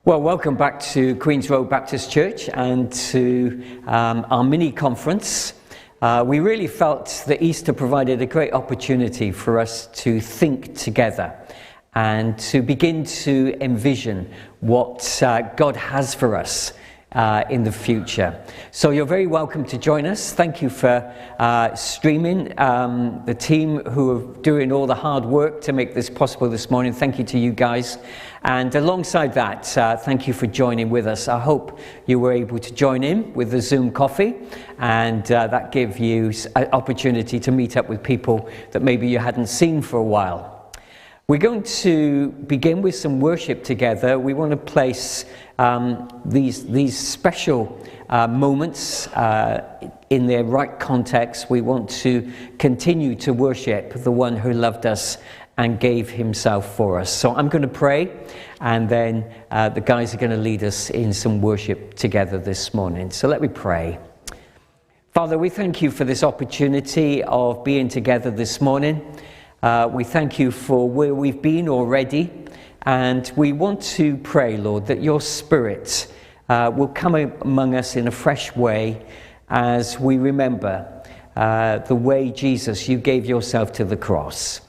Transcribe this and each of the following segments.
Well, welcome back to Queen's Road Baptist Church and to our mini conference. We really felt that Easter provided a great opportunity for us to think together and to begin to envision what God has for us in the future. So you're very welcome to join us. Thank you for streaming. The team who are doing all the hard work to make this possible this morning, thank you to you guys. And alongside that, thank you for joining with us. I hope you were able to join in with the Zoom coffee, and that gave you an opportunity to meet up with people that maybe you hadn't seen for a while. We're going to begin with some worship together. We want to place these special moments in their right context. We want to continue to worship the one who loved us and gave himself for us. So I'm going to pray, and then the guys are going to lead us in some worship together this morning. So let me pray. Father, we thank you for this opportunity of being together this morning. We thank you for where we've been already, and we want to pray, Lord, that your Spirit will come among us in a fresh way as we remember the way, Jesus, you gave yourself to the cross.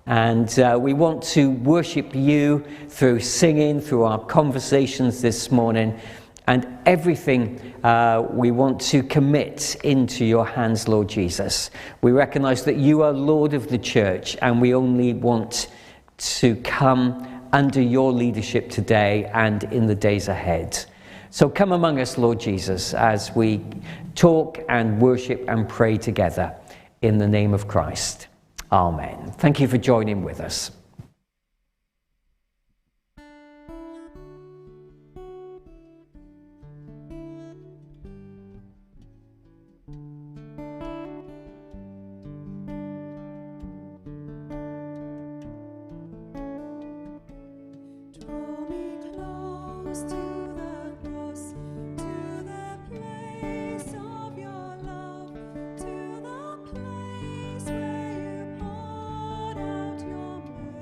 And we want to worship you through singing, through our conversations this morning, and everything we want to commit into your hands, Lord Jesus. We recognize that you are Lord of the church, and we only want to come under your leadership today and in the days ahead. So come among us, Lord Jesus, as we talk and worship and pray together in the name of Christ. Amen. Thank you for joining with us. Where you poured out your mercy.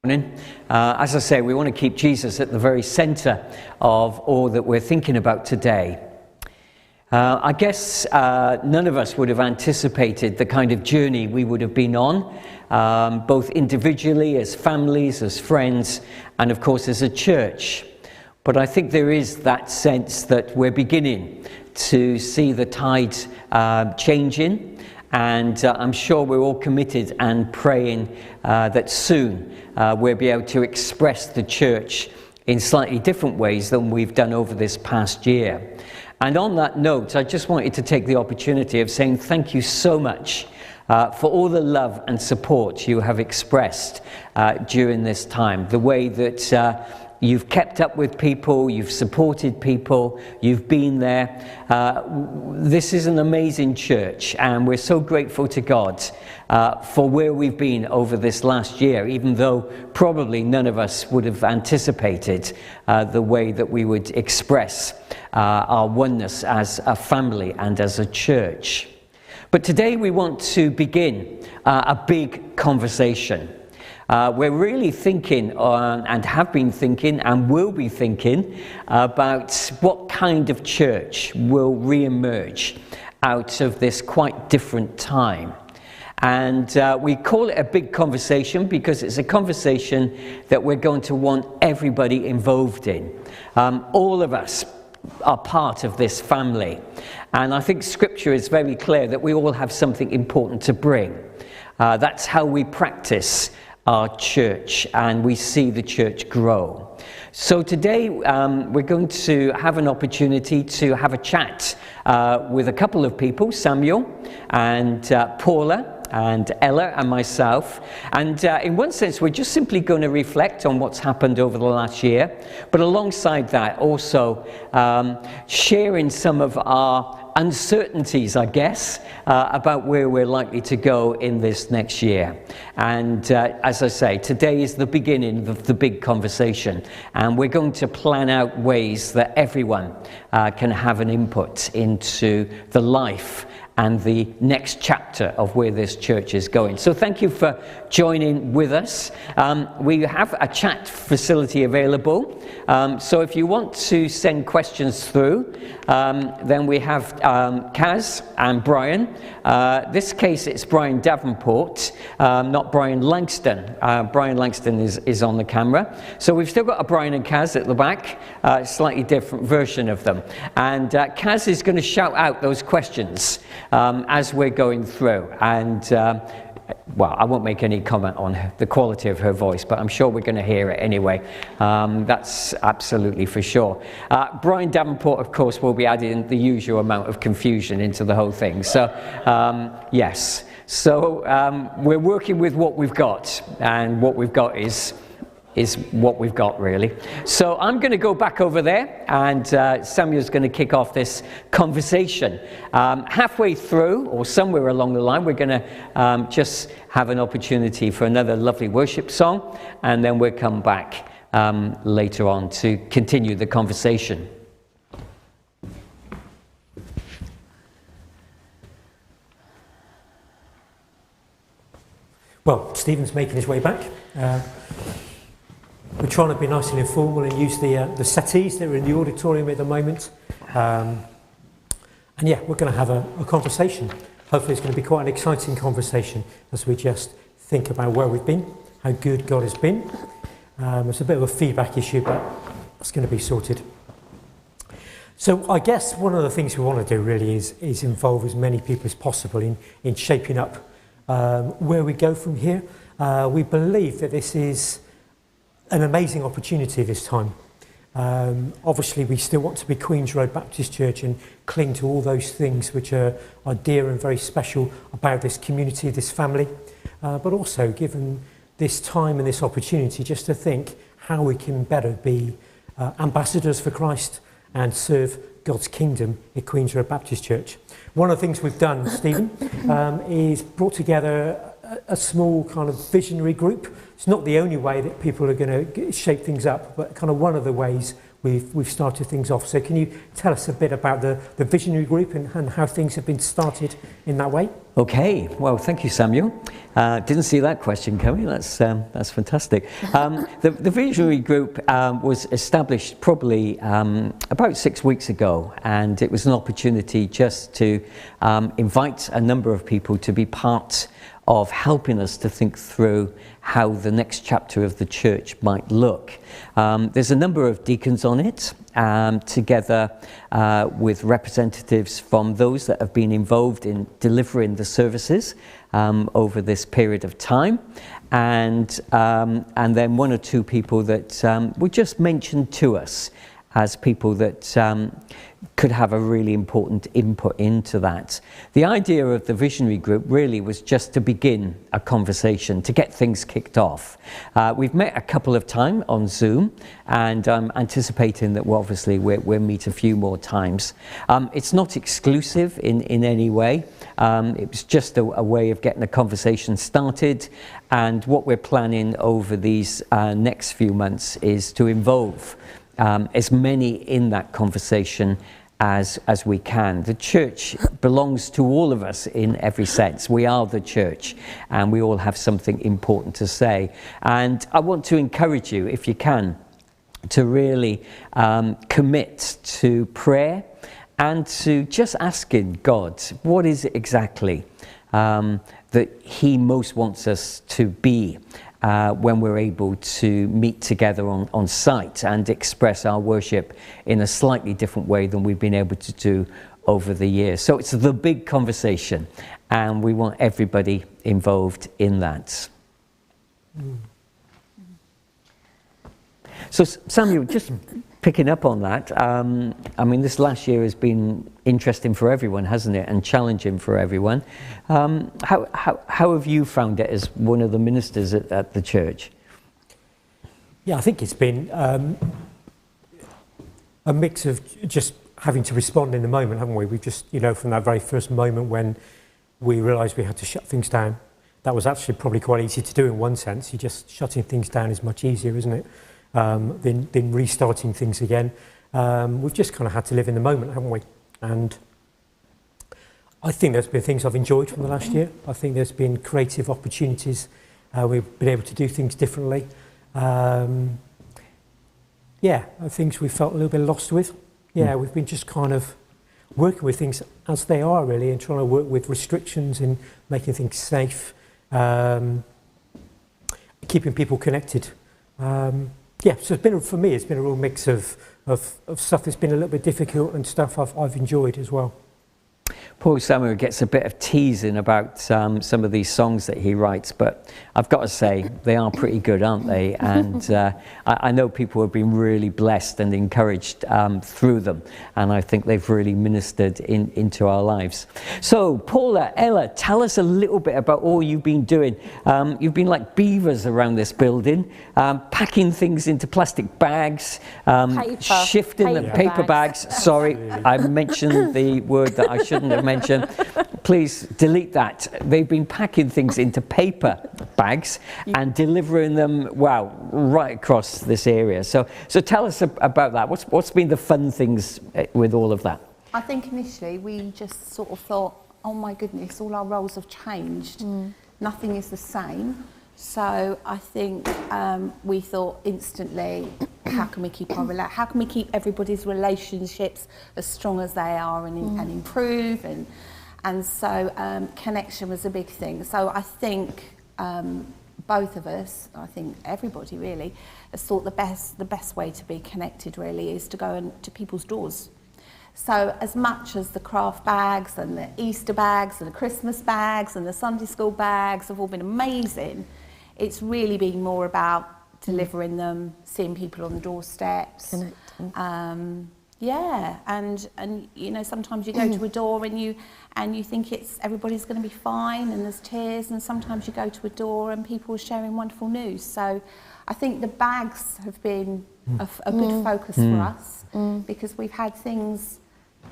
As I say, we want to keep Jesus at the very centre of all that we're thinking about today. I guess none of us would have anticipated the kind of journey we would have been on, both individually, as families, as friends, and of course as a church. But I think there is that sense that we're beginning to see the tide changing, and I'm sure we're all committed and praying that soon we'll be able to express the church in slightly different ways than we've done over this past year. And on that note, I just wanted to take the opportunity of saying thank you so much for all the love and support you have expressed during this time. The way that you've kept up with people, you've supported people, you've been there. This is an amazing church, and we're so grateful to God for where we've been over this last year, even though probably none of us would have anticipated the way that we would express our oneness as a family and as a church. But today we want to begin a big conversation. We're really thinking and have been thinking and will be thinking about what kind of church will re-emerge out of this quite different time. And we call it a big conversation because it's a conversation that we're going to want everybody involved in. All of us are part of this family. And I think Scripture is very clear that we all have something important to bring. That's how we practice our church, and we see the church grow. So today we're going to have an opportunity to have a chat with a couple of people, Samuel and Paula and Ella and myself. And in one sense, we're just simply going to reflect on what's happened over the last year, but alongside that also sharing some of our uncertainties, I guess, about where we're likely to go in this next year. And as I say, today is the beginning of the big conversation, and we're going to plan out ways that everyone can have an input into the life and the next chapter of where this church is going. So thank you for joining with us. We have a chat facility available. So if you want to send questions through, then we have Kaz and Brian. This case, it's Brian Davenport, not Brian Langston. Brian Langston is on the camera. So we've still got a Brian and Kaz at the back, slightly different version of them. And Kaz is going to shout out those questions as we're going through. And well, I won't make any comment on the quality of her voice, but I'm sure we're going to hear it anyway. That's absolutely for sure. Brian Davenport, of course, will be adding the usual amount of confusion into the whole thing. So, yes. So, we're working with what we've got, and what we've got is what we've got, really. So I'm going to go back over there, and Samuel's going to kick off this conversation. Halfway through, or somewhere along the line, we're going to just have an opportunity for another lovely worship song, and then we'll come back later on to continue the conversation. Well, Stephen's making his way back. We're trying to be nice and informal and use the settees that are in the auditorium at the moment. And yeah, we're going to have a conversation. Hopefully it's going to be quite an exciting conversation as we just think about where we've been, how good God has been. It's a bit of a feedback issue, but it's going to be sorted. So I guess one of the things we want to do really is involve as many people as possible in shaping up where we go from here. We believe that this is an amazing opportunity this time. Obviously, we still want to be Queen's Road Baptist Church and cling to all those things which are dear and very special about this community, this family, but also given this time and this opportunity just to think how we can better be ambassadors for Christ and serve God's kingdom at Queen's Road Baptist Church. One of the things we've done, Stephen, is brought together a small kind of visionary group. It's not the only way that people are going to shape things up, but kind of one of the ways we've started things off. So can you tell us a bit about the visionary group and how things have been started in that way? Okay, well, thank you, Samuel. Didn't see that question coming. That's fantastic. The visionary group was established probably about 6 weeks ago, and it was an opportunity just to invite a number of people to be part of helping us to think through how the next chapter of the church might look. There's a number of deacons on it, together with representatives from those that have been involved in delivering the services over this period of time, and then one or two people that were just mentioned to us as people that could have a really important input into that. The idea of the visionary group really was just to begin a conversation, to get things kicked off. We've met a couple of times on Zoom, and I'm anticipating that we'll meet a few more times. It's not exclusive in any way. It was just a way of getting a conversation started, and what we're planning over these next few months is to involve as many in that conversation as we can. The church belongs to all of us in every sense. We are the church, and we all have something important to say. And I want to encourage you, if you can, to really commit to prayer and to just asking God, what is it exactly that He most wants us to be when we're able to meet together on site and express our worship in a slightly different way than we've been able to do over the years. So it's the big conversation, and we want everybody involved in that. So Samuel, just picking up on that, I mean, this last year has been interesting for everyone, hasn't it, and challenging for everyone. How have you found it as one of the ministers at the church? Yeah, I think it's been a mix of just having to respond in the moment, haven't we? We've just, from that very first moment when we realised we had to shut things down, that was actually probably quite easy to do in one sense. You're just shutting things down is much easier, isn't it? Than restarting things again. We've just kind of had to live in the moment, haven't we? And I think there's been things I've enjoyed from the last year. I think there's been creative opportunities. We've been able to do things differently. Things we felt a little bit lost with. We've been just kind of working with things as they are, really, and trying to work with restrictions and making things safe, keeping people connected. So for me, it's been a real mix of stuff that's been a little bit difficult and stuff I've enjoyed as well. Paul Samuel gets a bit of teasing about some of these songs that he writes, but I've got to say, they are pretty good, aren't they? And I know people have been really blessed and encouraged through them, and I think they've really ministered into our lives. So, Paula, Ella, tell us a little bit about all you've been doing. You've been like beavers around this building, packing things into plastic bags, shifting the paper bags. Sorry, I mentioned the word that I shouldn't have mentioned. Please delete that. They've been packing things into paper bags and delivering them, right across this area. So tell us about that. What's been the fun things with all of that? I think initially we just sort of thought, oh my goodness, all our roles have changed. Nothing is the same. So I think we thought instantly, how can we keep everybody's relationships as strong as they are and improve, and so connection was a big thing. So I think both of us, I think everybody really, has thought the best way to be connected really is to go to people's doors. So as much as the craft bags and the Easter bags and the Christmas bags and the Sunday school bags have all been amazing, it's really been more about delivering them, seeing people on the doorsteps. And sometimes you go to a door and you think everybody's going to be fine and there's tears, and sometimes you go to a door and people are sharing wonderful news. So I think the bags have been a good focus for us, because we've had things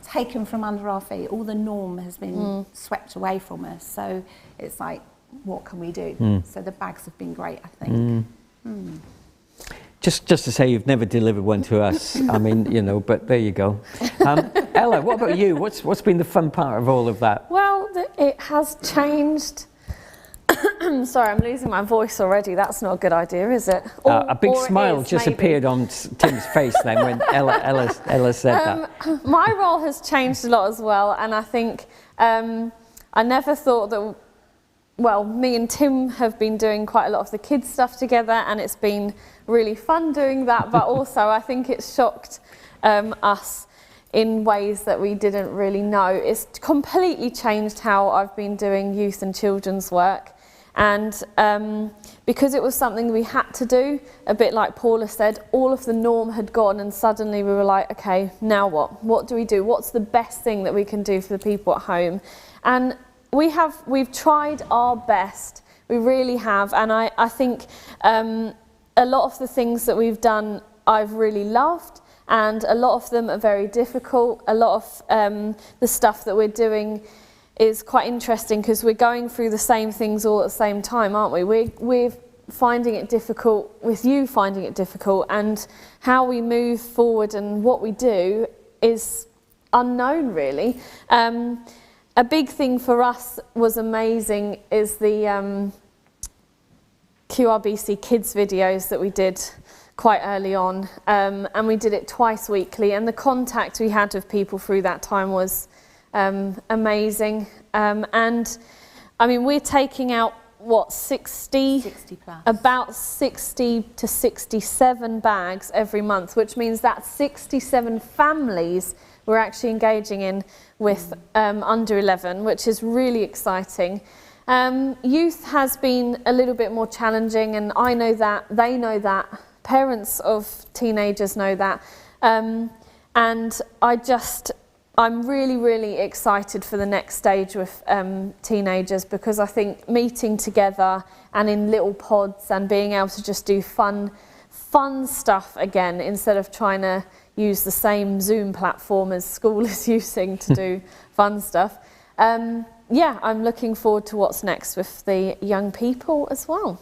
taken from under our feet. All the norm has been swept away from us. So it's like, what can we do? So the bags have been great, I think. Just to say, you've never delivered one to us. I mean, you know, but there you go. Ella, what about you? What's been the fun part of all of that? Well, it has changed. Sorry, I'm losing my voice already. That's not a good idea, is it? A big or it smile is, just maybe. appeared on Tim's face then when Ella said that. My role has changed a lot as well, and I think I never thought that. Well, me and Tim have been doing quite a lot of the kids stuff together, and it's been really fun doing that. But also, I think it's shocked us in ways that we didn't really know. It's completely changed how I've been doing youth and children's work. And because it was something we had to do, a bit like Paula said, all of the norm had gone, and suddenly we were like, okay, now what? What do we do? What's the best thing that we can do for the people at home? And we've tried our best. We really have. And I think a lot of the things that we've done I've really loved, and a lot of them are very difficult. A lot of the stuff that we're doing is quite interesting because we're going through the same things all at the same time, aren't we? We're finding it difficult, with you finding it difficult, and how we move forward and what we do is unknown, really. A big thing for us was amazing is the QRBC Kids videos that we did quite early on, and we did it twice weekly, and the contact we had with people through that time was amazing. And I mean, we're taking out what, 60 plus. About 60 to 67 bags every month, which means that 67 families we're actually engaging in with under 11, which is really exciting. Youth has been a little bit more challenging, and I know that, they know that, parents of teenagers know that, and I'm really, really excited for the next stage with teenagers, because I think meeting together and in little pods and being able to just do fun stuff again, instead of trying to use the same Zoom platform as school is using to do fun stuff. Yeah, I'm looking forward to what's next with the young people as well.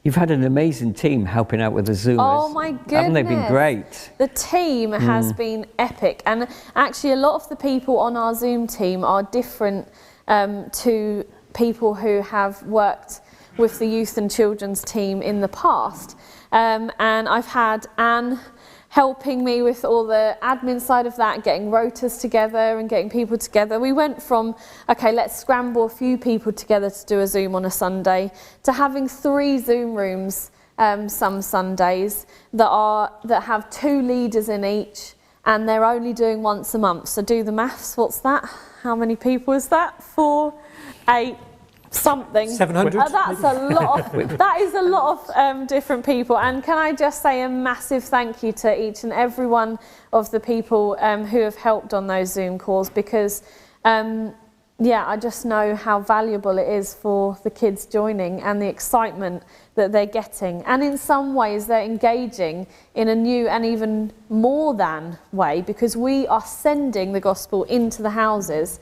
You've had an amazing team helping out with the Zoomers. Oh my goodness. Haven't they been great? The team has been epic, and actually a lot of the people on our Zoom team are different to people who have worked with the youth and children's team in the past. And I've had Anne helping me with all the admin side of that, getting rotas together and getting people together. We went from, okay, let's scramble a few people together to do a Zoom on a Sunday, to having 3 Zoom rooms some Sundays that have 2 leaders in each, and they're only doing once a month. So do the maths, what's that? How many people is that? 4, 8, something. 700? That's a lot of, that is a lot of different people. And can I just say a massive thank you to each and every one of the people who have helped on those Zoom calls, because yeah, I just know how valuable it is for the kids joining, and the excitement that they're getting. And in some ways they're engaging in a new and even more than way, because we are sending the gospel into the houses.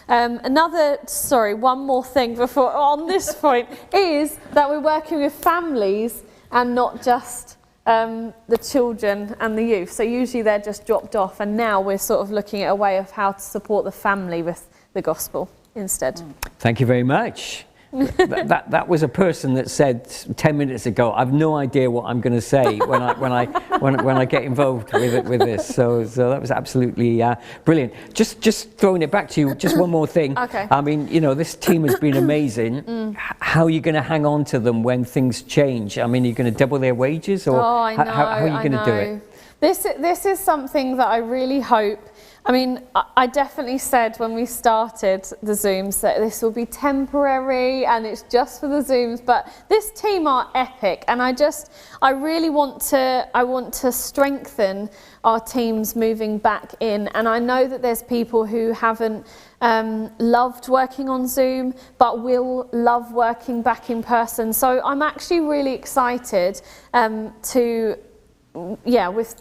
One more thing before on this point is that we're working with families and not just the children and the youth. So usually they're just dropped off, and now we're sort of looking at a way of how to support the family with the gospel instead. Thank you very much. that was a person that said 10 minutes ago, I've no idea what I'm going to say when I get involved with this. So that was absolutely brilliant. Just throwing it back to you, just one more thing. Okay. I mean, you know, this team has been amazing. How are you going to hang on to them when things change? I mean, are you going to double their wages, or I know, how are you going to do it? This is something that I really hope. I mean, I definitely said when we started the Zooms that this will be temporary and it's just for the Zooms, but this team are epic, and I really want to strengthen our teams moving back in. And I know that there's people who haven't loved working on Zoom, but will love working back in person. So I'm actually really excited with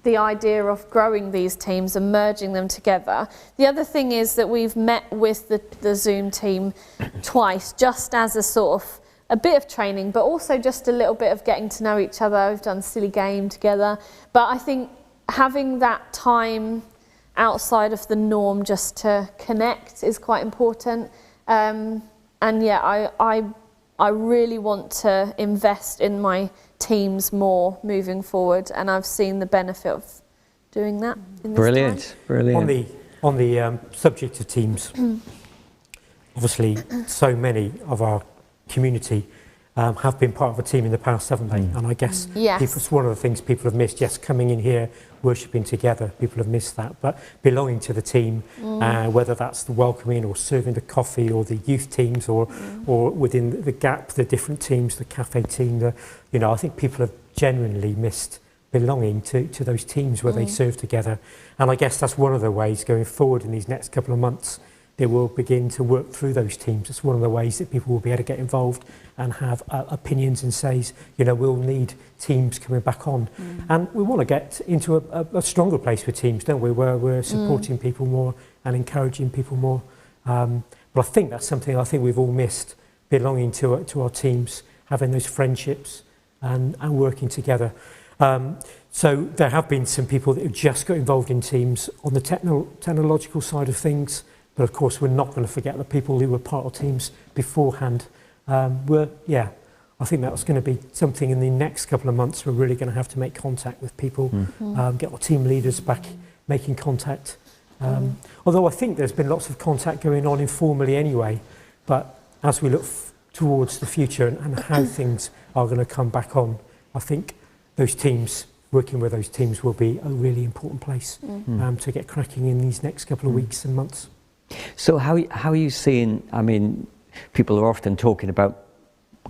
the idea of growing these teams and merging them together. The other thing is that we've met with the Zoom team twice, just as a sort a bit of training, but also just a little bit of getting to know each other. We've done a silly game together, but I think having that time outside of the norm just to connect is quite important. And yeah, I really want to invest in my teams more moving forward, and I've seen the benefit of doing that in this time. Brilliant. On the subject of teams, obviously so many of our community have been part of a team in the past, haven't they? And I guess Yes. it's one of the things people have missed. Yes, coming in here, worshipping together, people have missed that. But belonging to the team, whether that's the welcoming or serving the coffee or the youth teams or within the Gap, the different teams, the cafe team, I think people have genuinely missed belonging to those teams where they serve together. And I guess that's one of the ways going forward in these next couple of months, they will begin to work through those teams. It's one of the ways that people will be able to get involved and have opinions and says, we'll need teams coming back on. And we want to get into a stronger place with teams, don't we, where we're supporting people more and encouraging people more. But I think that's something I think we've all missed, belonging to our teams, having those friendships and working together. So there have been some people that have just got involved in teams on the technological side of things. But of course, we're not going to forget the people who were part of teams beforehand. I think that's going to be something in the next couple of months. We're really going to have to make contact with people, get our team leaders back making contact. Although I think there's been lots of contact going on informally anyway. But as we look towards the future and how things are going to come back on, I think those teams, working with those teams, will be a really important place to get cracking in these next couple of weeks and months. So how are you seeing, I mean, people are often talking about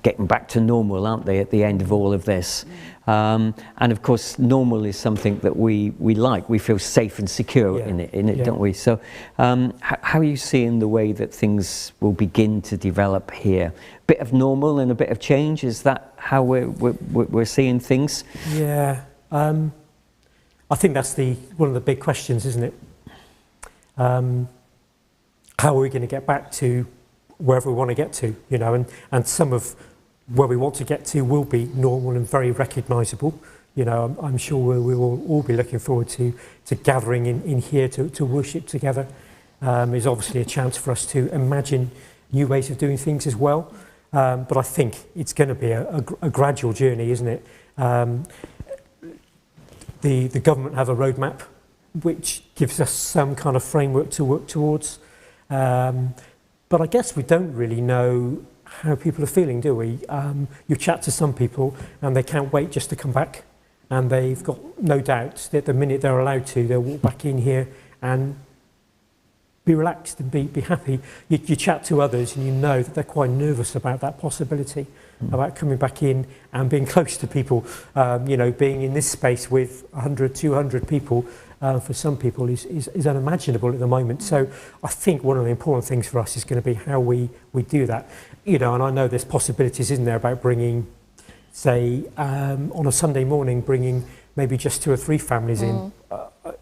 getting back to normal, aren't they, at the end of all of this? And of course, normal is something that we like. We feel safe and secure in it, don't we? So how are you seeing the way that things will begin to develop here? Bit of normal and a bit of change, is that how we're seeing things? Yeah, I think that's one of the big questions, isn't it? How are we going to get back to wherever we want to get to, and some of where we want to get to will be normal and very recognisable. I'm sure we will all be looking forward to gathering in here to worship together. Is obviously a chance for us to imagine new ways of doing things as well. But I think it's going to be a gradual journey, isn't it? The government have a roadmap which gives us some kind of framework to work towards. But I guess we don't really know how people are feeling, do we? You chat to some people and they can't wait just to come back, and they've got no doubt that the minute they're allowed to, they'll walk back in here and be relaxed and be happy. You chat to others and you know that they're quite nervous about that possibility, about coming back in and being close to people. Being in this space with 100, 200 people, for some people is unimaginable at the moment. So I think one of the important things for us is going to be how we do that. And I know there's possibilities, isn't there, about bringing, say, on a Sunday morning, bringing maybe just 2 or 3 families in.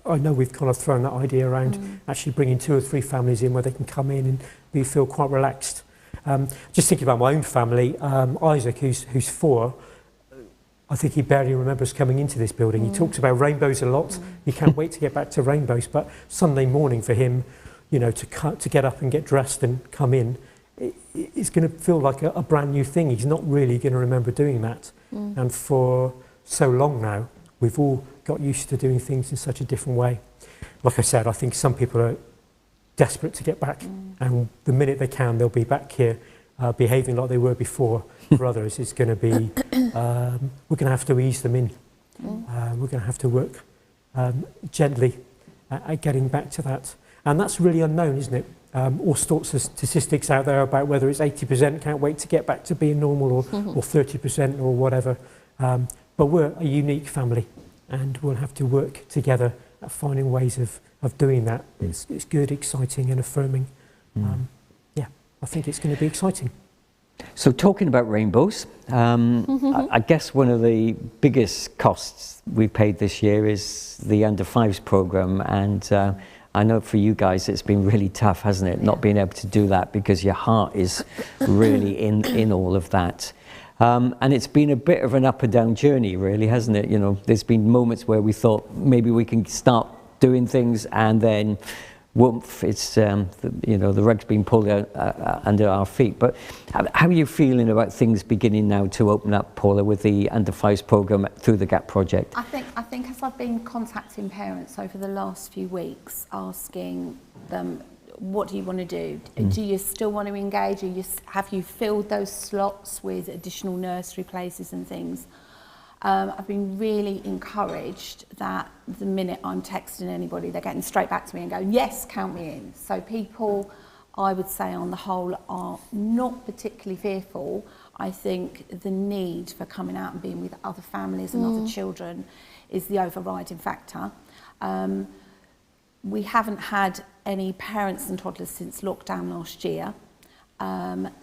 I know we've kind of thrown that idea around, actually bringing 2 or 3 families in where they can come in and we feel quite relaxed. Just thinking about my own family, Isaac, who's 4, I think he barely remembers coming into this building. He talks about rainbows a lot. He can't wait to get back to rainbows. But Sunday morning for him, to get up and get dressed and come in, it's going to feel like a brand new thing. He's not really going to remember doing that. And for so long now, we've all got used to doing things in such a different way. Like I said, I think some people are desperate to get back, and the minute they can, they'll be back here behaving like they were before. For others, it's going to be, we're going to have to ease them in. We're going to have to work gently at getting back to that. And that's really unknown, isn't it? All sorts of statistics out there about whether it's 80% can't wait to get back to being normal or 30% or whatever. But we're a unique family, and we'll have to work together at finding ways of doing that. It's good, exciting and affirming. I think it's going to be exciting. So talking about rainbows, I guess one of the biggest costs we paid this year is the Under 5s programme, and I know for you guys it's been really tough, hasn't it, not being able to do that because your heart is really in all of that. And it's been a bit of an up and down journey, really, hasn't it? You know, there's been moments where we thought maybe we can start doing things, and then woof, it's the rug's been pulled out under our feet. But how are you feeling about things beginning now to open up, Paula, with the Under Fives programme through the GAP project? I think as I've been contacting parents over the last few weeks, asking them, what do you want to do? Do you still want to engage? Have you filled those slots with additional nursery places and things? I've been really encouraged that the minute I'm texting anybody, they're getting straight back to me and going, yes, count me in. So people, I would say on the whole, are not particularly fearful. I think the need for coming out and being with other families and other children is the overriding factor. We haven't had any parents and toddlers since lockdown last year.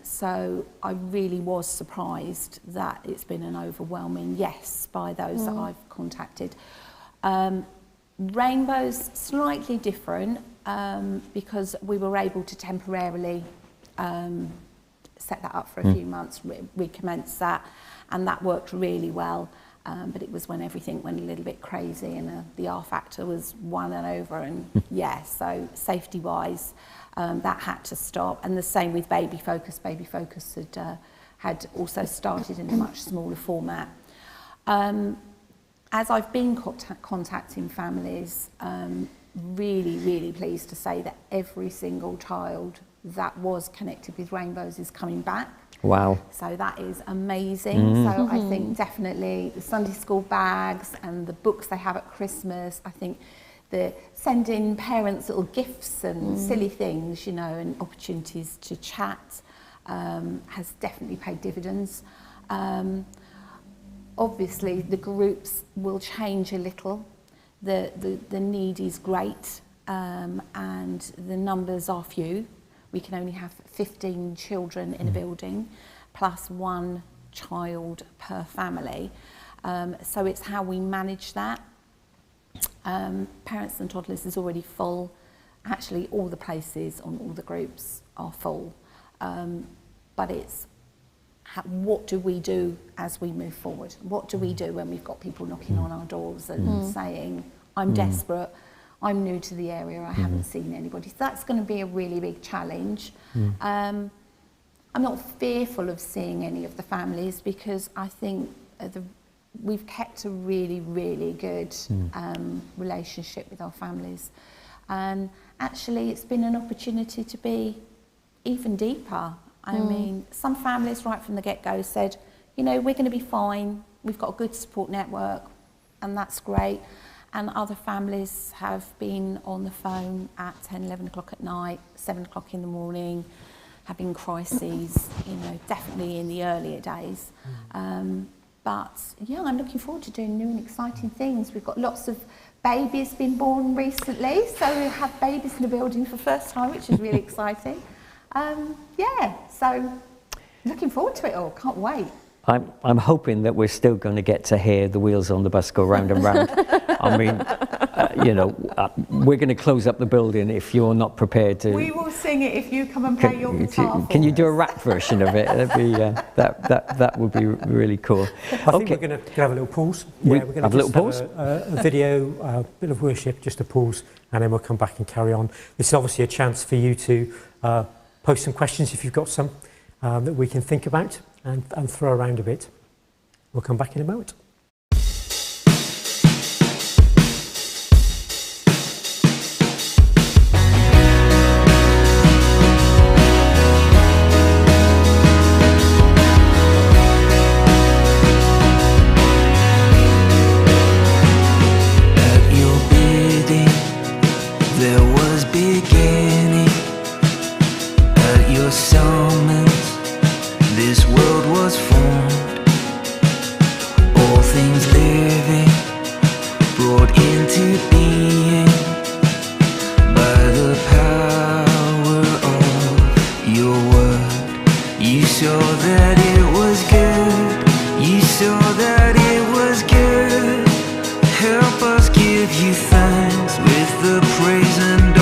So I really was surprised that it's been an overwhelming yes by those that I've contacted. Rainbow's slightly different because we were able to temporarily set that up for a few months, recommence that, and that worked really well. But it was when everything went a little bit crazy and the R factor was one and over, and so safety-wise, that had to stop. And the same with Baby Focus. Baby Focus had also started in a much smaller format. As I've been contacting families, really, really pleased to say that every single child that was connected with Rainbows is coming back. Wow. So that is amazing. So I think definitely the Sunday school bags and the books they have at Christmas, I think the sending parents little gifts and silly things, and opportunities to chat has definitely paid dividends. Obviously the groups will change a little. The need is great and the numbers are few. We can only have 15 children in a building, plus one child per family. So it's how we manage that. Parents and Toddlers is already full. Actually, all the places on all the groups are full. But it's what do we do as we move forward? What do we do when we've got people knocking on our doors and saying, I'm desperate, I'm new to the area, I haven't seen anybody. So that's going to be a really big challenge. I'm not fearful of seeing any of the families because I think we've kept a really, really good relationship with our families. And actually it's been an opportunity to be even deeper. I mean, some families right from the get-go said, we're going to be fine, we've got a good support network, and that's great. And other families have been on the phone at 10, 11 o'clock at night, 7 o'clock in the morning, having crises, definitely in the earlier days. But yeah, I'm looking forward to doing new and exciting things. We've got lots of babies been born recently, so we have babies in the building for the first time, which is really exciting. So looking forward to it all, can't wait. I'm hoping that we're still going to get to hear the wheels on the bus go round and round. I mean, we're going to close up the building if you're not prepared to. We will sing it if you come and play your guitar. Can you do a rap version of it? That'd be, that would be really cool. I think we're going to have a little pause. We're going to have a little pause. A video, a bit of worship, just a pause, and then we'll come back and carry on. This is obviously a chance for you to post some questions if you've got some that we can think about and throw around a bit. We'll come back in a moment. Help us give you thanks with the praise and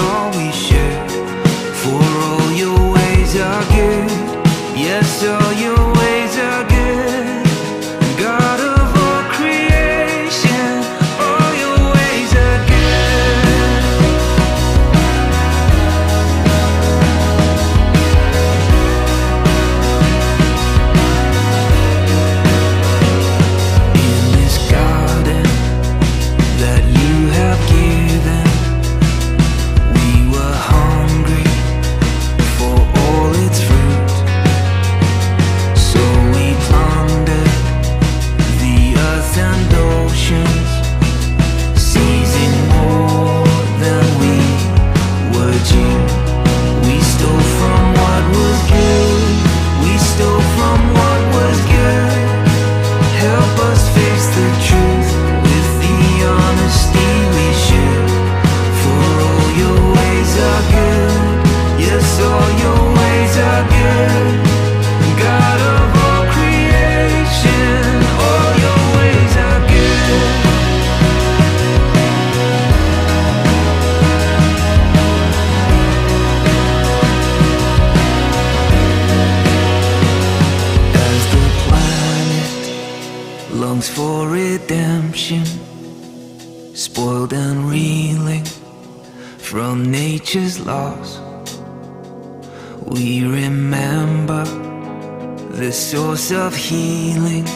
all nature's lost. We remember the source of healing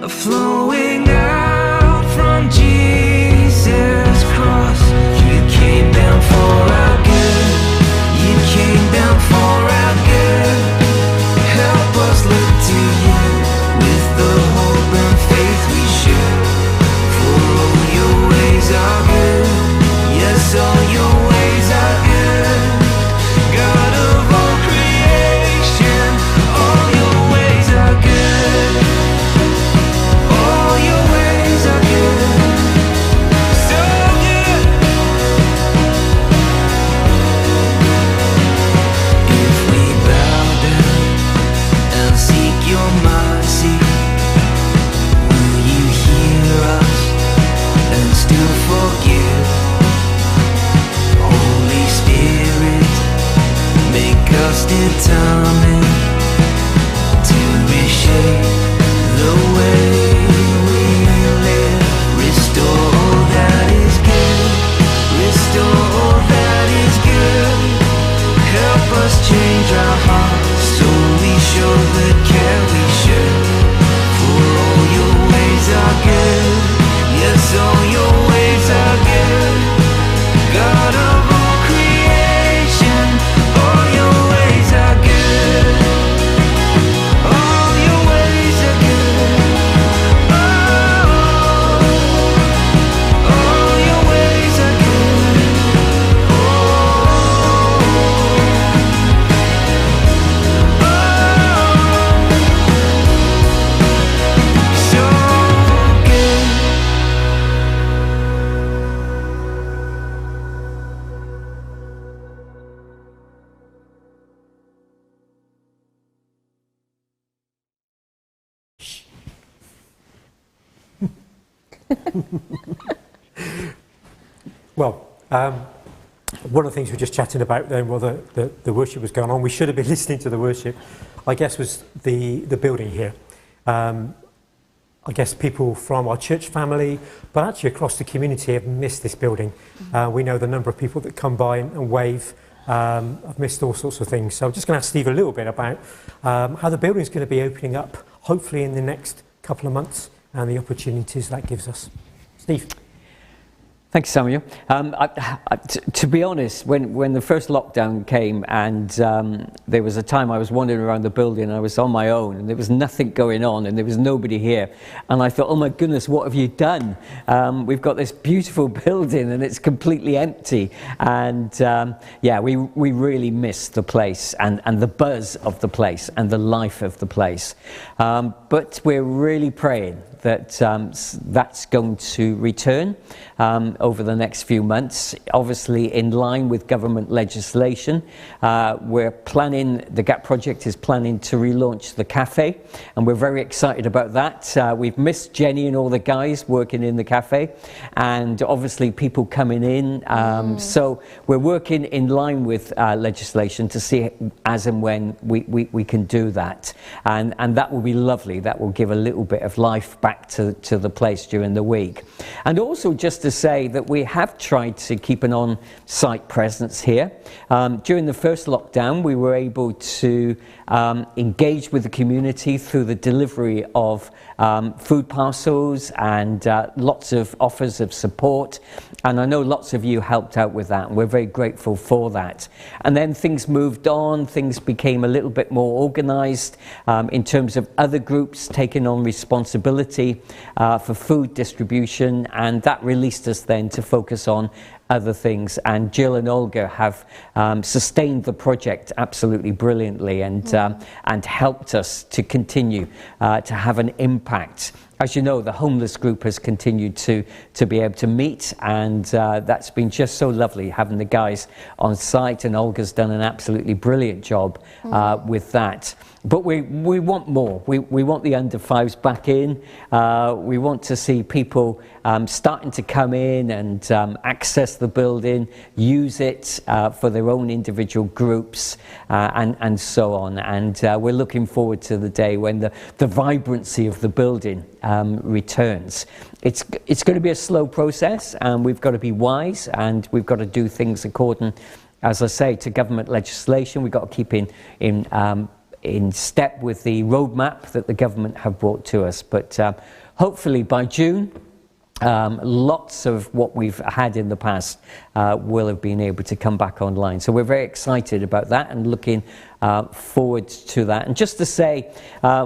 flowing out from Jesus' cross. You came down for our good. You came down for our good. Help us look to you with the hope and faith we share. For all your ways are good. Yes, all your ways are good. God of all creation, all your ways are good. All your ways are good. So good. If we bow down and seek your mercy, will you hear us and still forgive? Holy Spirit, make us determined to reshape the way we live. Restore all that is good. Restore all that is good. Help us change our hearts so we show the care we should. For all your ways are good. Yes, all your ways are good. God of all creation, all your ways are good. All your ways are good. All your ways are good. So good. Well, one of the things we were just chatting about then while the worship was going on, we should have been listening to the worship, I guess, was the building here. I guess people from our church family, but actually across the community have missed this building. We know the number of people that come by and wave. I've missed all sorts of things. So I'm just going to ask Steve a little bit about how the building is going to be opening up, hopefully in the next couple of months, and the opportunities that gives us. Steve. Thank you, Samuel. To be honest, when the first lockdown came and there was a time I was wandering around the building, I was on my own and there was nothing going on and there was nobody here. And I thought, oh my goodness, what have you done? We've got this beautiful building and it's completely empty. And yeah, we really missed the place and the buzz of the place and the life of the place. But we're really praying that that's going to return over the next few months, obviously in line with government legislation. We're planning, the GAP project is planning to relaunch the cafe, and we're very excited about that. We've missed Jenny and all the guys working in the cafe, and obviously people coming in. So we're working in line with legislation to see as and when we can do that. And that will be lovely. That will give a little bit of life back to the place during the week. And also just to say that we have tried to keep an on-site presence here. During the first lockdown, we were able to engage with the community through the delivery of food parcels and lots of offers of support. And I know lots of you helped out with that, and we're very grateful for that. And then things moved on, things became a little bit more organised in terms of other groups taking on responsibility for food distribution, and that released us then to focus on other things. And Jill and Olga have sustained the project absolutely brilliantly and helped us to continue to have an impact. As you know, the homeless group has continued to be able to meet, and that's been just so lovely having the guys on site, and Olga's done an absolutely brilliant job with that. But we want more. We want the under fives back in. We want to see people starting to come in and access the building, use it for their own individual groups, and so on. And we're looking forward to the day when the vibrancy of the building returns. It's going to be a slow process, and we've got to be wise, and we've got to do things according, as I say, to government legislation. We've got to keep in step with the roadmap that the government have brought to us. But hopefully by June, lots of what we've had in the past will have been able to come back online. So we're very excited about that and looking forward to that. And just to say,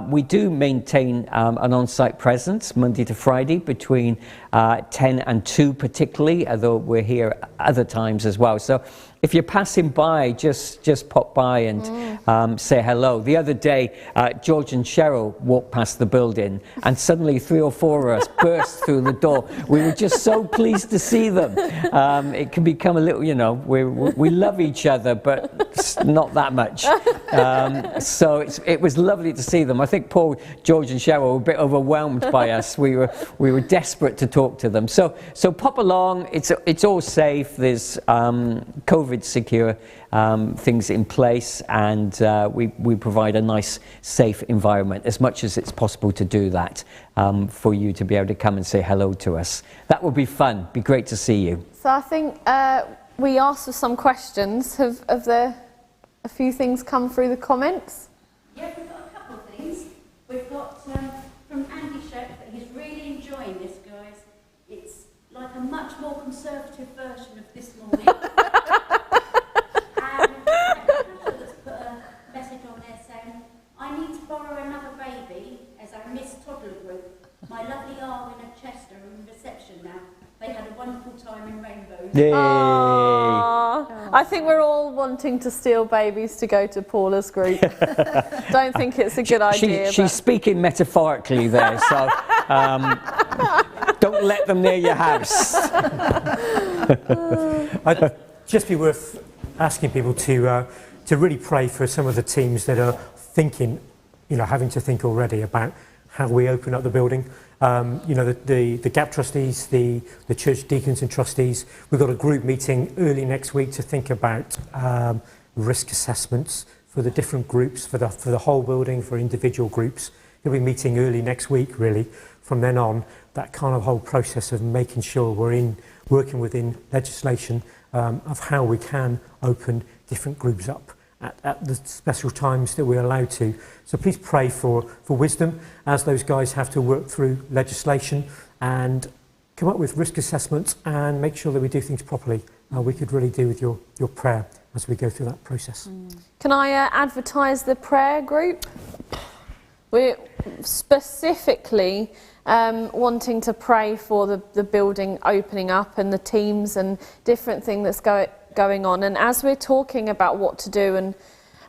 we do maintain an on-site presence Monday to Friday between 10 and 2 particularly, although we're here other times as well. So if you're passing by, just pop by and say hello. The other day, George and Cheryl walked past the building, and suddenly 3 or 4 of us burst through the door. We were just so pleased to see them. It can become a little, we love each other, but not that much. So it was lovely to see them. I think Paul, George and Cheryl were a bit overwhelmed by us. We were desperate to talk to them. So pop along. It's all safe. There's COVID secure things in place, and we provide a nice safe environment as much as it's possible to do that for you to be able to come and say hello to us. That would be fun. Be great to see you. So I think we asked for some questions. Have there a few things come through the comments? Yeah, we've got a couple of things. We've got from Andy Shep that he's really enjoying this, guys. It's like a much more conservative version of this morning. And that's put a message on there saying, I need to borrow another baby as I miss toddler group. My lovely Arwen at Chester are in reception now. They had a wonderful time in Rainbows. Yay! Aww. I think we're all wanting to steal babies to go to Paula's group. Don't think it's a good idea. She's speaking metaphorically there, so don't let them near your house. I'd just be worth asking people to really pray for some of the teams that are thinking, having to think already about how we open up the building. The GAP trustees, the church deacons and trustees, we've got a group meeting early next week to think about risk assessments for the different groups, for the whole building, for individual groups. We'll be meeting early next week, really. From then on, that kind of whole process of making sure we're working within legislation of how we can open different groups up at the special times that we're allowed to. So please pray for wisdom as those guys have to work through legislation and come up with risk assessments and make sure that we do things properly. We could really do with your prayer as we go through that process. Can I advertise the prayer group? We're specifically wanting to pray for the building opening up and the teams and different things that's going on. And as we're talking about what to do, and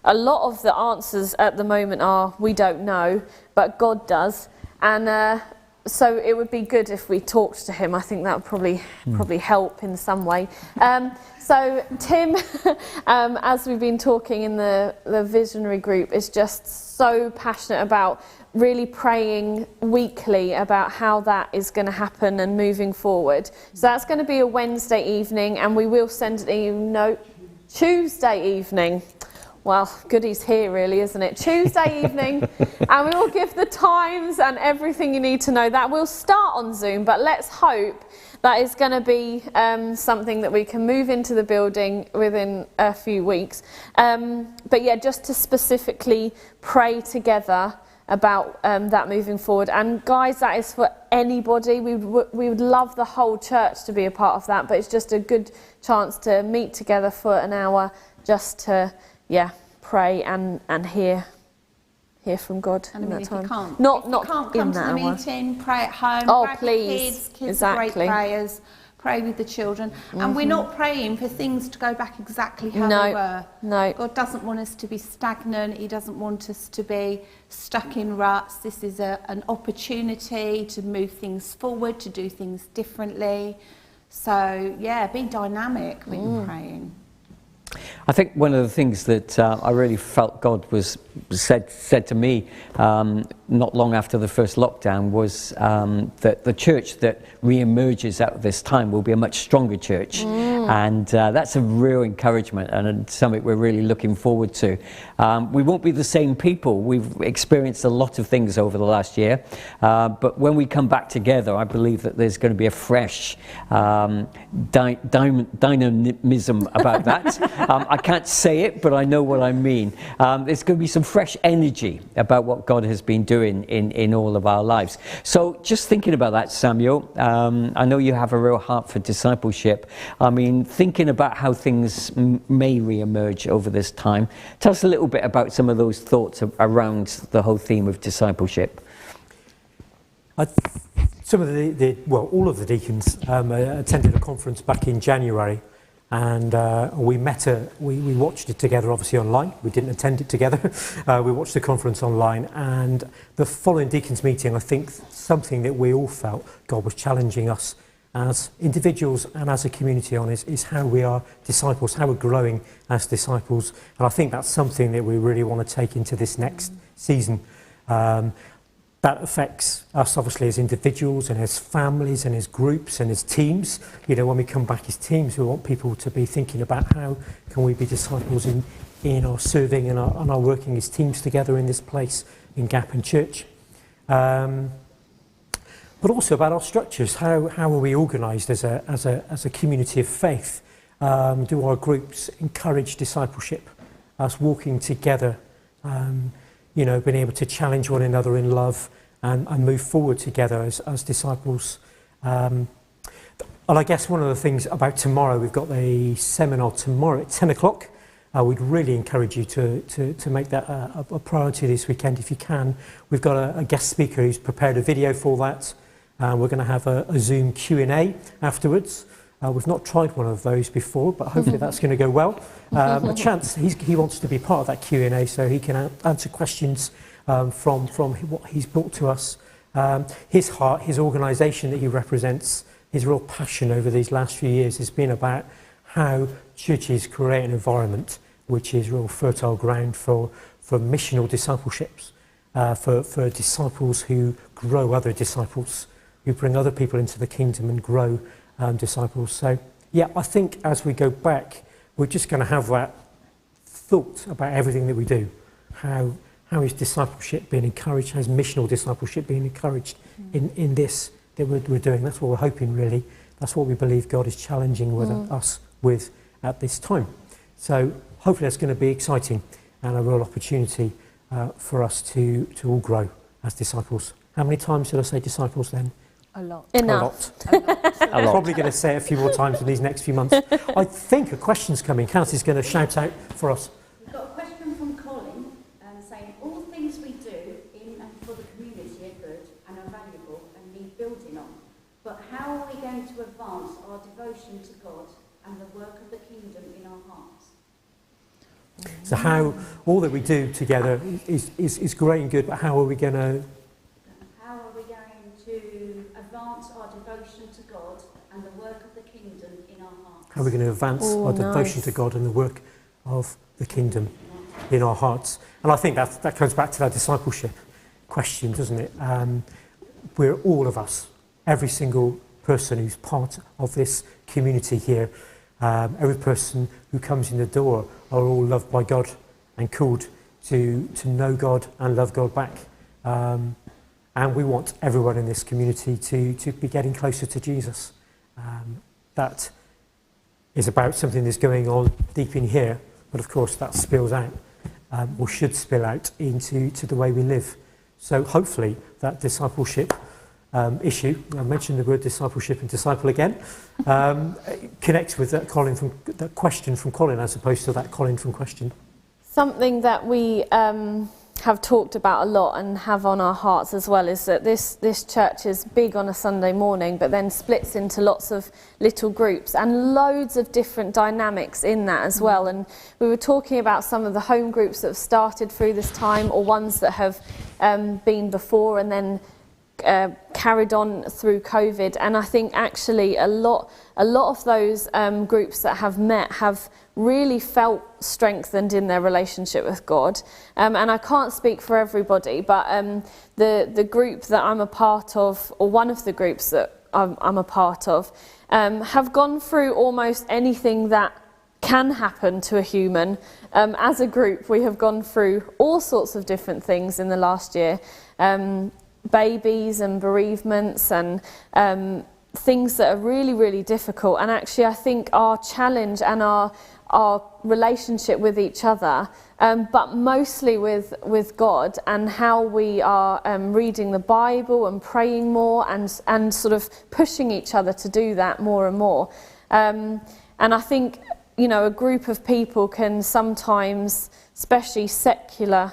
a lot of the answers at the moment are we don't know, but God does. And so it would be good if we talked to him. I think that would probably help in some way. So Tim, as we've been talking in the visionary group, is just so passionate about really praying weekly about how that is going to happen and moving forward. So that's going to be a Wednesday evening, and we will send an Tuesday evening. Well, good he's here really, isn't it? Tuesday evening, and we will give the times and everything you need to know. That will start on Zoom, but let's hope that is going to be something that we can move into the building within a few weeks. But yeah, just to specifically pray together about that moving forward. And guys, that is for anybody. We would love the whole church to be a part of that, but it's just a good chance to meet together for an hour just to pray and hear from God And in I mean, that time. if you can't, Not come in to that the hour. meeting, pray at home. Oh, grab please. your kids are great Exactly. prayers. Pray with the children. And we're not praying for things to go back exactly how No, they were. no. God doesn't want us to be stagnant. He doesn't want us to be stuck in ruts. This is an opportunity to move things forward, to do things differently. So, yeah, be dynamic when you're praying. I think one of the things that I really felt God was said to me not long after the first lockdown was that the church that re-emerges out of this time will be a much stronger church. And that's a real encouragement and something we're really looking forward to. We won't be the same people. We've experienced a lot of things over the last year, but when we come back together, I believe that there's going to be a fresh dynamism about that. I can't say it, but I know what I mean. There's going to be some fresh energy about what God has been doing in all of our lives. So just thinking about that, Samuel, I know you have a real heart for discipleship. I mean, thinking about how things may re-emerge over this time, tell us a little bit about some of those thoughts around the whole theme of discipleship. Some of all of the deacons attended a conference back in January, and we watched it together, obviously online. We didn't attend it together. We watched the conference online, and the following deacons meeting, I think something that we all felt God was challenging us as individuals and as a community on is how we are disciples, how we're growing as disciples. And I think that's something that we really want to take into this next season. That affects us obviously as individuals and as families and as groups and as teams. You know, when we come back as teams, we want people to be thinking about how can we be disciples in our serving and our working as teams together in this place in Gap and Church. But also about our structures. How are we organised as a community of faith? Do our groups encourage discipleship? Us walking together, being able to challenge one another in love and move forward together as disciples. And I guess one of the things about tomorrow, we've got a seminar tomorrow at 10 o'clock. We'd really encourage you to make that a priority this weekend if you can. We've got a guest speaker who's prepared a video for that. We're going to have a Zoom Q&A afterwards. We've not tried one of those before, but hopefully that's going to go well. A chance, he wants to be part of that Q&A so he can answer questions from what he's brought to us. His heart, his organisation that he represents, his real passion over these last few years has been about how churches create an environment which is real fertile ground for missional discipleships, for disciples who grow other disciples, who bring other people into the kingdom and grow disciples. So, yeah, I think as we go back, we're just going to have that thought about everything that we do. How is discipleship being encouraged? How is missional discipleship being encouraged in this that we're doing? That's what we're hoping, really. That's what we believe God is challenging us with at this time. So hopefully that's going to be exciting and a real opportunity for us to all grow as disciples. How many times did I say disciples then? A lot. Enough. A lot. Probably going to say it a few more times in these next few months. I think a question's coming. Kelsey's going to shout out for us. We've got a question from Colin saying, all things we do in and for the community are good and are valuable and need building on. But how are we going to advance our devotion to God and the work of the kingdom in our hearts? So how all that we do together is great and good, but how are we going to... How are we going to advance our devotion to God and the work of the kingdom in our hearts? How are we going to advance our devotion to God and the work of the kingdom in our hearts? And I think that comes back to that discipleship question, doesn't it? We're all of us, every single person who's part of this community here, every person who comes in the door are all loved by God and called to know God and love God back. And we want everyone in this community to be getting closer to Jesus. That is about something that's going on deep in here, but of course that spills out, or should spill out into the way we live. So hopefully that discipleship issue, I mentioned the word discipleship and disciple again, connects with that question from Colin as opposed to that Colin from question. Something that we have talked about a lot and have on our hearts as well is that this church is big on a Sunday morning but then splits into lots of little groups and loads of different dynamics in that as well. And we were talking about some of the home groups that have started through this time or ones that have been before and then carried on through COVID, and I think actually a lot of those groups that have met have really felt strengthened in their relationship with God, and I can't speak for everybody, but the group that I'm a part of, or one of the groups that I'm a part of, have gone through almost anything that can happen to a human. As a group, we have gone through all sorts of different things in the last year. Babies and bereavements and things that are really, really difficult. And actually, I think our challenge and our relationship with each other, but mostly with God, and how we are reading the Bible and praying more and sort of pushing each other to do that more and more. And I think, you know, a group of people can sometimes, especially secular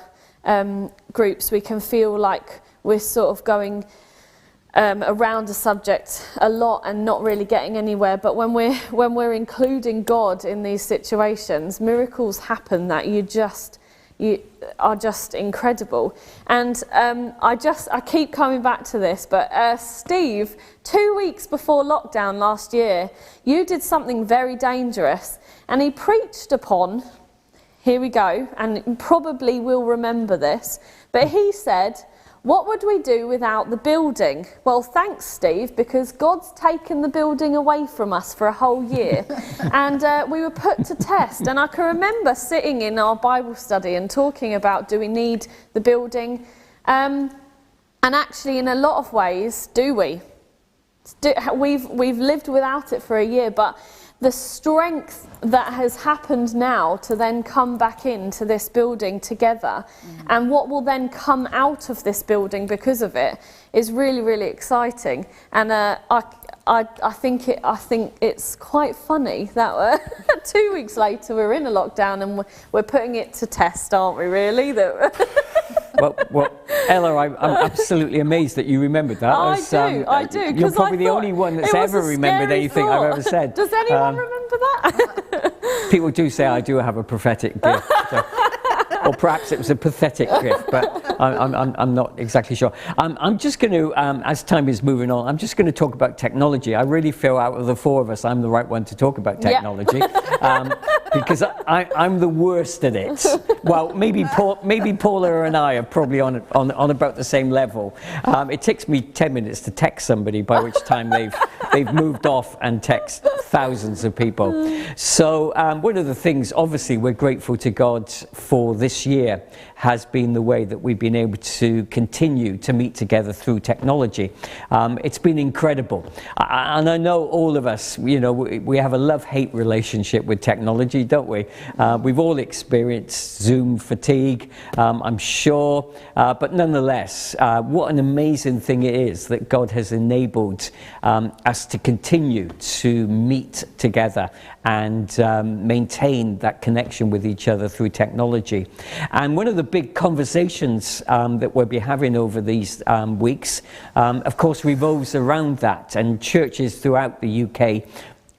groups, we can feel like we're sort of going around a subject a lot and not really getting anywhere. But when we're including God in these situations, miracles happen that you are just incredible. And I keep coming back to this, but Steve, 2 weeks before lockdown last year, you did something very dangerous, and he preached upon, here we go, and you probably will remember this, but he said, what would we do without the building? Well, thanks, Steve, because God's taken the building away from us for a whole year. And we were put to test. And I can remember sitting in our Bible study and talking about, do we need the building? And actually, in a lot of ways, do we? We've lived without it for a year, but the strength that has happened now to then come back into this building together, and what will then come out of this building because of it, is really, really exciting. And I think it's quite funny that 2 weeks later we're in a lockdown and we're putting it to test, aren't we? Really? Well, Ella, I'm absolutely amazed that you remembered that. I do. You're probably the only one that's ever remembered anything I've ever said. Does anyone remember that? People do say I do have a prophetic gift. Or perhaps it was a pathetic gift, but I'm not exactly sure. I'm just going to, as time is moving on, I'm just going to talk about technology. I really feel out of the four of us, I'm the right one to talk about technology. Because I'm the worst at it. Well, maybe Paula and I are probably on about the same level. It takes me 10 minutes to text somebody, by which time they've moved off and text thousands of people. So one of the things, obviously, we're grateful to God for this year has been the way that we've been able to continue to meet together through technology. It's been incredible. And I know all of us, you know, we have a love-hate relationship with technology, don't we? We've all experienced Zoom fatigue, I'm sure. But nonetheless, what an amazing thing it is that God has enabled us to continue to meet together and maintain that connection with each other through technology. And one of the big conversations that we'll be having over these weeks, of course, revolves around that. And churches throughout the UK,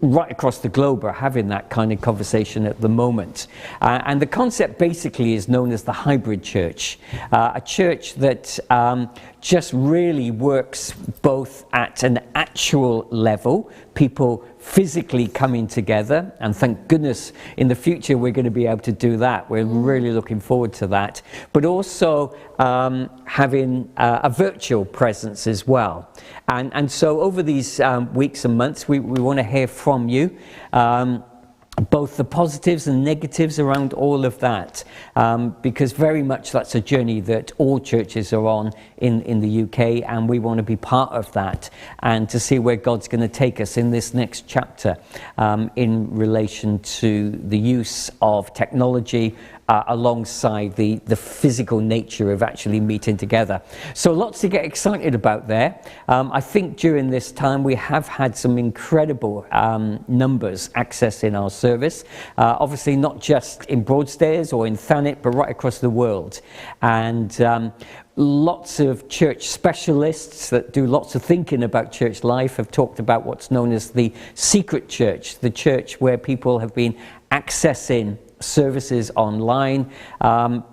right across the globe, are having that kind of conversation at the moment. And the concept basically is known as the hybrid church, a church that just really works both at an actual level, people physically coming together, and thank goodness in the future we're going to be able to do that. We're really looking forward to that. But also having a virtual presence as well. And so over these weeks and months, we want to hear from you. Both the positives and negatives around all of that, because very much that's a journey that all churches are on in the UK, and we want to be part of that and to see where God's going to take us in this next chapter in relation to the use of technology alongside the physical nature of actually meeting together. So lots to get excited about there. I think during this time we have had some incredible numbers accessing our service, obviously not just in Broadstairs or in Thanet, but right across the world. And lots of church specialists that do lots of thinking about church life have talked about what's known as the secret church, the church where people have been accessing services online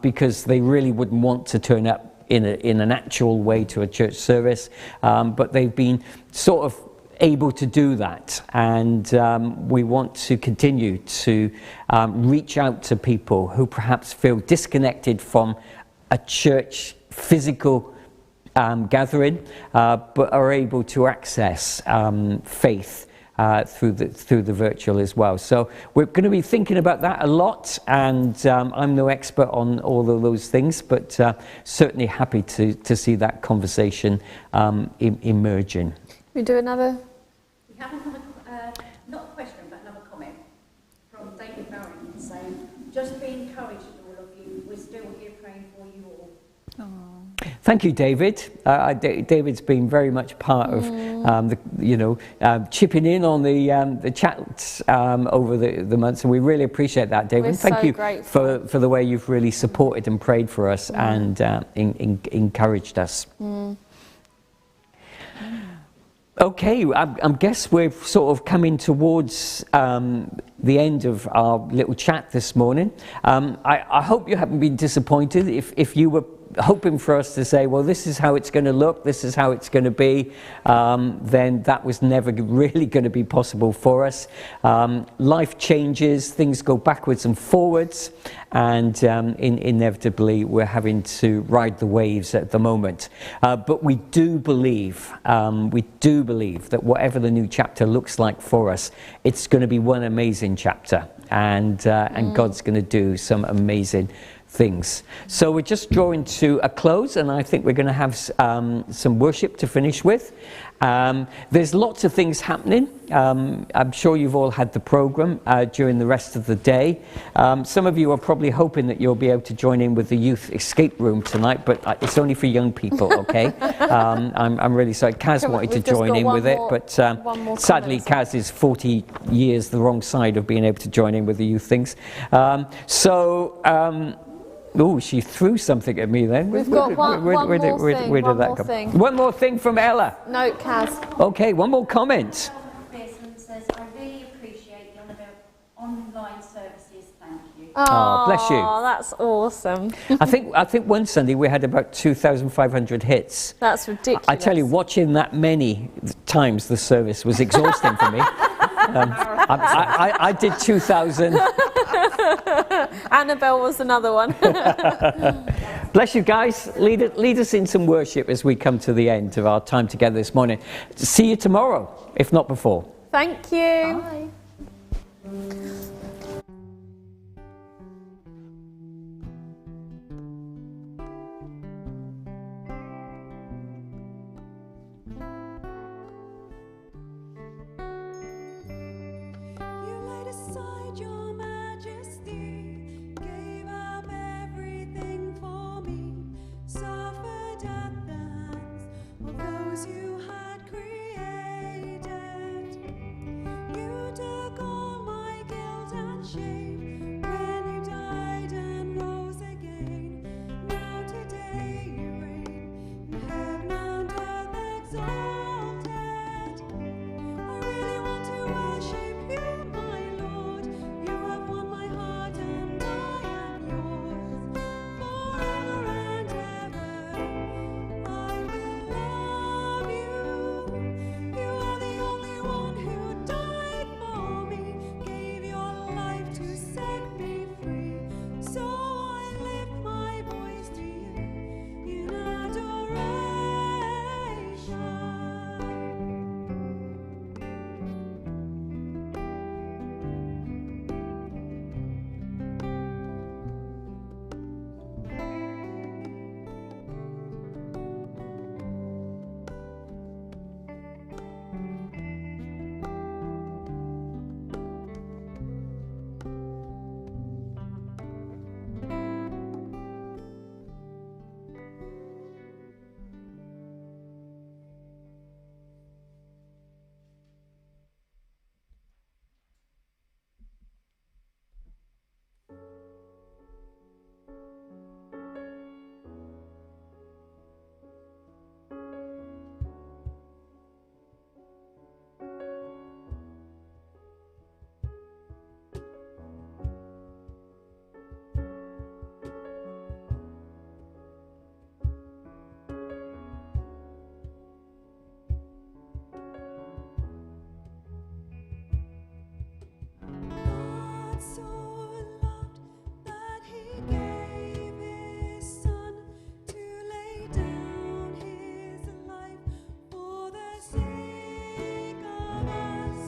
because they really wouldn't want to turn up in an actual way to a church service, but they've been sort of able to do that, and we want to continue to reach out to people who perhaps feel disconnected from a church physical gathering, but are able to access faith through the virtual as well. So we're going to be thinking about that a lot, and I'm no expert on all of those things, but certainly happy to see that conversation emerging. We do another. We have another, not a question, but another comment from David Barron saying, just be encouraged, all of you. We're still here praying for you all. Thank you, David. David's been very much part of, chipping in on the chats over the months, and we really appreciate that, David. We're Thank so you grateful. for the way you've really supported and prayed for us and encouraged us. Okay, I guess we're sort of coming towards the end of our little chat this morning. I hope you haven't been disappointed. If you were hoping for us to say, well, this is how it's going to look, this is how it's going to be, then that was never really going to be possible for us. Life changes, things go backwards and forwards, and inevitably we're having to ride the waves at the moment. But we do believe that whatever the new chapter looks like for us, it's going to be one amazing chapter, and God's going to do some amazing things. So we're just drawing to a close, and I think we're going to have some worship to finish with. There's lots of things happening. I'm sure you've all had the program during the rest of the day. Some of you are probably hoping that you'll be able to join in with the youth escape room tonight, but it's only for young people, okay? I'm really sorry. Kaz wanted to join in with it, but sadly Kaz is 40 years the wrong side of being able to join in with the youth things. Oh, she threw something at me then. We've got one more thing. One more thing from Ella. No, Kaz. Okay, one more comment. Pearson says, I really appreciate the online services. Thank you. Oh, bless you. Oh, that's awesome. I think one Sunday we had about 2,500 hits. That's ridiculous. I tell you, watching that many times the service was exhausting for me. I did 2,000. Annabelle was another one. Bless you guys. Lead us in some worship as we come to the end of our time together this morning. See you tomorrow, if not before. Thank you. Bye. You laid aside your majesty, gave up everything for me, suffered at the hands of those you had created. You took all my guilt and shame when you died and rose again. Now today you reign in heaven and earth exalted. I really want to worship you, my Lord. You have won my heart and I am yours forever and ever. I will love you. You are the only one who died for me, gave your life to set me free. So I lift my voice to you in adoration. God so loved that he gave his son to lay down his life for the sake of us.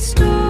restore.